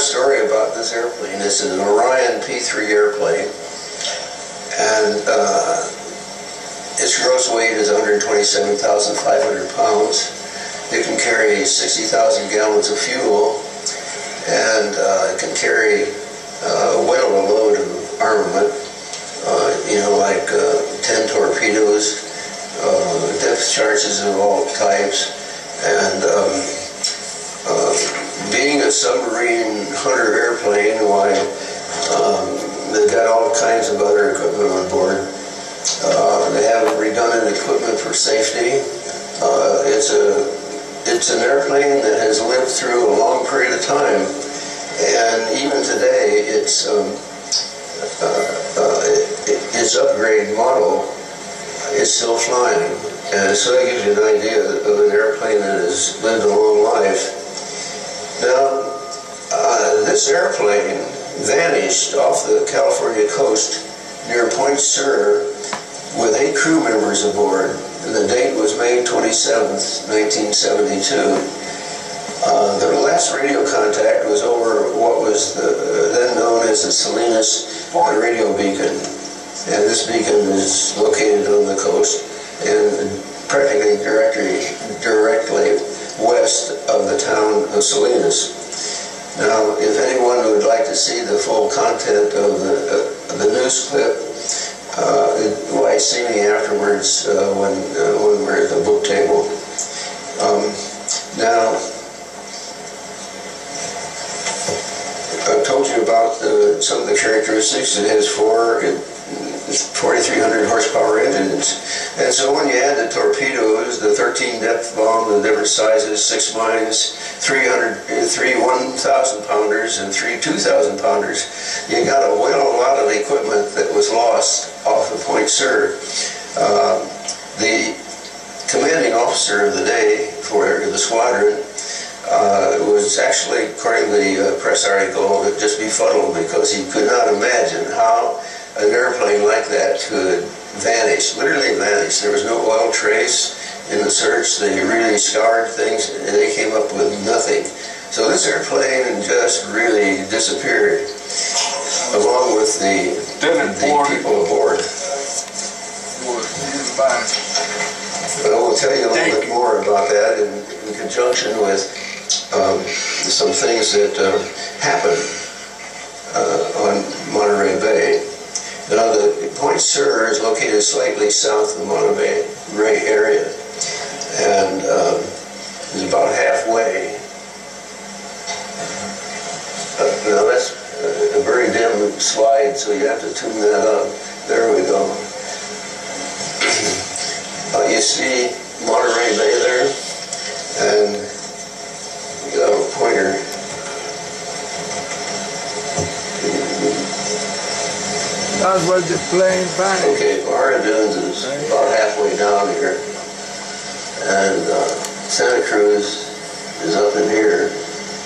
story about this airplane. It's an Orion P3 airplane, and its gross weight is 127,500 pounds. It can carry 60,000 gallons of fuel, and it can carry well a load of armament, you know, like 10 torpedoes, depth charges of all types, and being a submarine hunter airplane, why, they've got all kinds of other equipment on board. They have redundant equipment for safety. It's an airplane that has lived through a long period of time, and even today, its upgrade model is still flying. And so that gives you an idea of an airplane that has lived a long life. Now, this airplane vanished off the California coast near Point Sur with 8 crew members aboard. The date was May 27th, 1972. Their last radio contact was over what was then known as the Salinas radio beacon. And this beacon is located on the coast and practically directly west of the town of Salinas. Now, if anyone would like to see the full content of the news clip, why see me afterwards when we're at the book table. Now, I've told you about some of the characteristics. It has 4,300 horsepower engines. And so when you add the torpedoes, the 13 depth bomb of different sizes, 6 mines, 3 1,000 pounders and 3 2,000 pounders, you got a lot of equipment that was lost off of Point Sur. The commanding officer of the day for the squadron was actually, according to the press article, just befuddled because he could not imagine how an airplane like that could vanish, literally vanish. There was no oil trace in the search. They really scoured things and they came up with nothing. So this airplane just really disappeared, along with the people aboard. But I will tell you a little bit more about that in conjunction with some things that happened on Monterey Bay. Now, the Point Sur is located slightly south of the Monterey Bay area, and is about halfway. Now, that's a very dim slide, so you have to tune that up. There we go. You see Monterey Bay there, and you got a pointer. That's what the plane vanished. Okay, Bahara Dunes is about halfway down here, and Santa Cruz is up in here,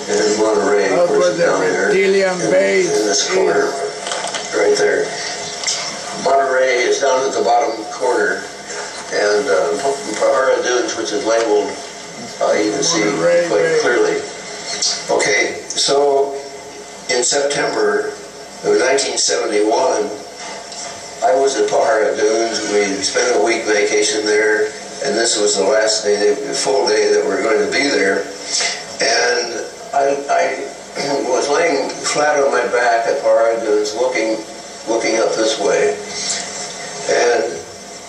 and Monterey, of course, is down there. Reptilian base in this corner, right there. Monterey is down at the bottom corner, and Bahara Dunes, which is labeled, you can see quite clearly. Okay, so in September of 1971, I was at Bahara Dunes. We spent a week vacation there, and this was the last day, the full day that we were going to be there. And I was laying flat on my back at Bahara Dunes, looking up this way. And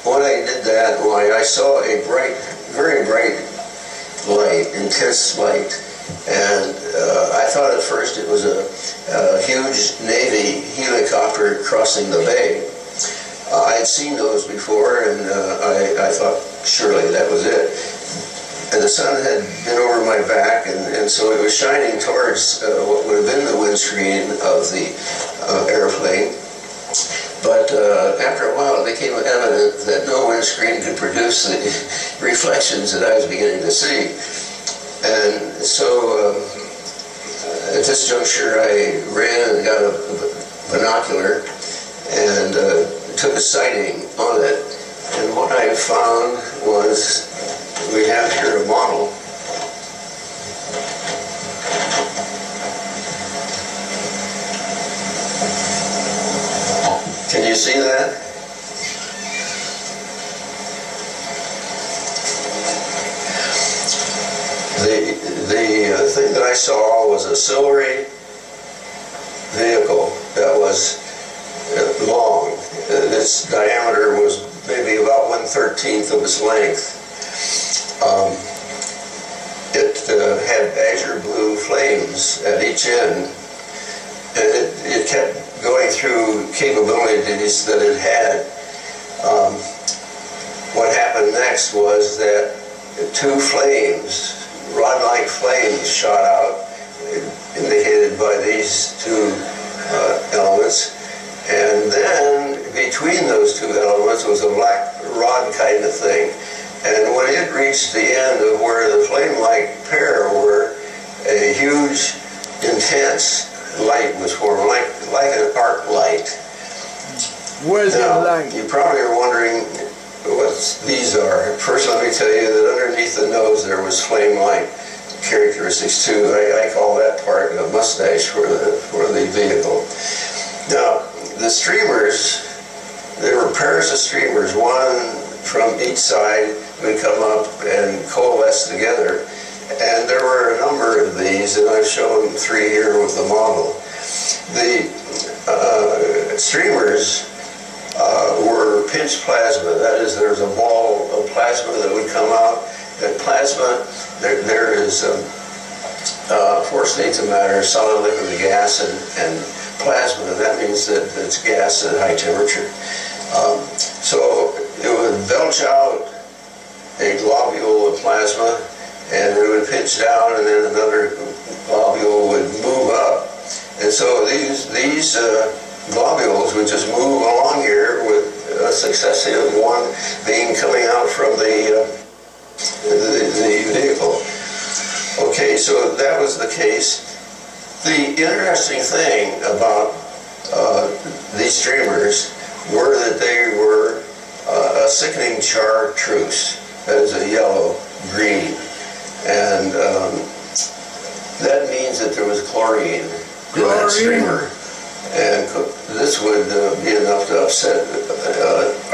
when I did that, why, I saw a bright, very bright light, intense light. And I thought at first it was a huge Navy helicopter crossing the bay. I had seen those before, and I thought surely that was it. And the sun had been over my back, and so it was shining towards what would have been the windscreen of the airplane. But after a while, it became evident that no windscreen could produce the reflections that I was beginning to see. And so at this juncture, I ran and got a binocular and took a sighting on it. And what I found was, we have here a model. see that? The thing that I saw was a silvery vehicle that was long. Its diameter was maybe about 1/13 of its length. It had azure blue flames at each end, and it kept going through capabilities that it had. What happened next was that two flames, rod-like flames, shot out, indicated by these two elements, and then between those two elements was a black rod kind of thing. And when it reached the end of where the flame-like pair were, a huge, intense light was formed, like an arc light. Where's the light? You probably are wondering what these are. First, let me tell you that underneath the nose there was flame-like characteristics too. I call that part a mustache for the vehicle. Now, the streamers, there were pairs of streamers, one from each side would come up and coalesce together. And there were a number of these, and I've shown 3 here with the model. The streamers were pinched plasma. That is, there's a ball of plasma that would come out. And plasma, there is 4 states of matter: solid, liquid, gas, and plasma. That means that it's gas at high temperature. So it would belch out a globule of plasma, and it would pitch down, and then another globule would move up. And so these globules would just move along here with a successive one being coming out from the vehicle. Okay, so that was the case. The interesting thing about these streamers were that they were a sickening chartreuse, that is a yellow-green, and that means that there was chlorine in that streamer, and this would be enough to upset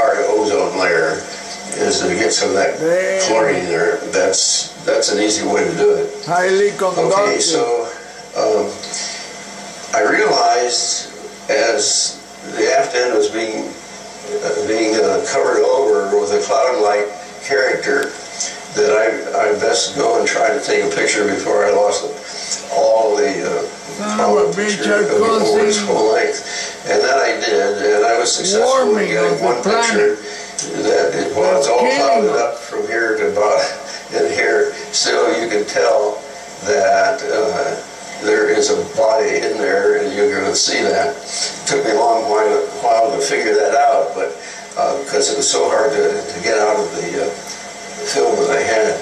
our ozone layer, is to get some of that chlorine there. That's an easy way to do it. Highly conductive. Okay, so I realized as the aft end was being covered over with a cloud-like character that I best go and try to take a picture before I lost all the picture over its full length. And that I did, and I was successful in getting one picture that it's all clouded up from here to about in here. Still, you can tell that there is a body in there, and you're going to see that. It took me a long while to figure that out, but because it was so hard to get out of the film that I had.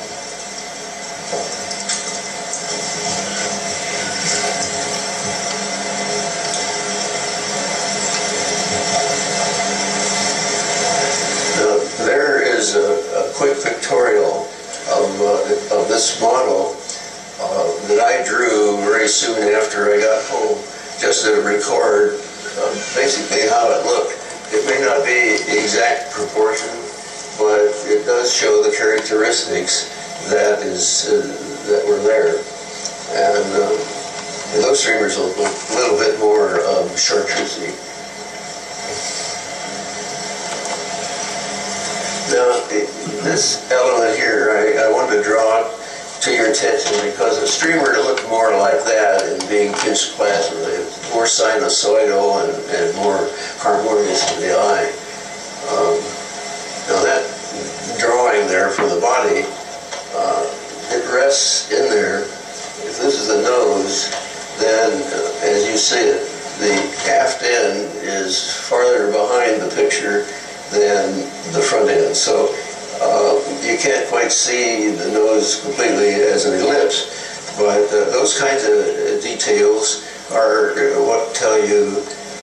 Now, there is a quick pictorial of this model that I drew very soon after I got home, just to record basically how it looked. It may not be exact proportion, but it does show the characteristics that were there. And those streamers look a little bit more chartreusey. Now, this element here, I wanted to draw it to your attention because a streamer looked more like that in being pinched plasma. It's more sinusoidal and more harmonious to the eye. Now that drawing there for the body, it rests in there. If this is the nose, then as you see it, the aft end is farther behind the picture than the front end. So you can't quite see the nose completely as an ellipse, but those kinds of details are what tell you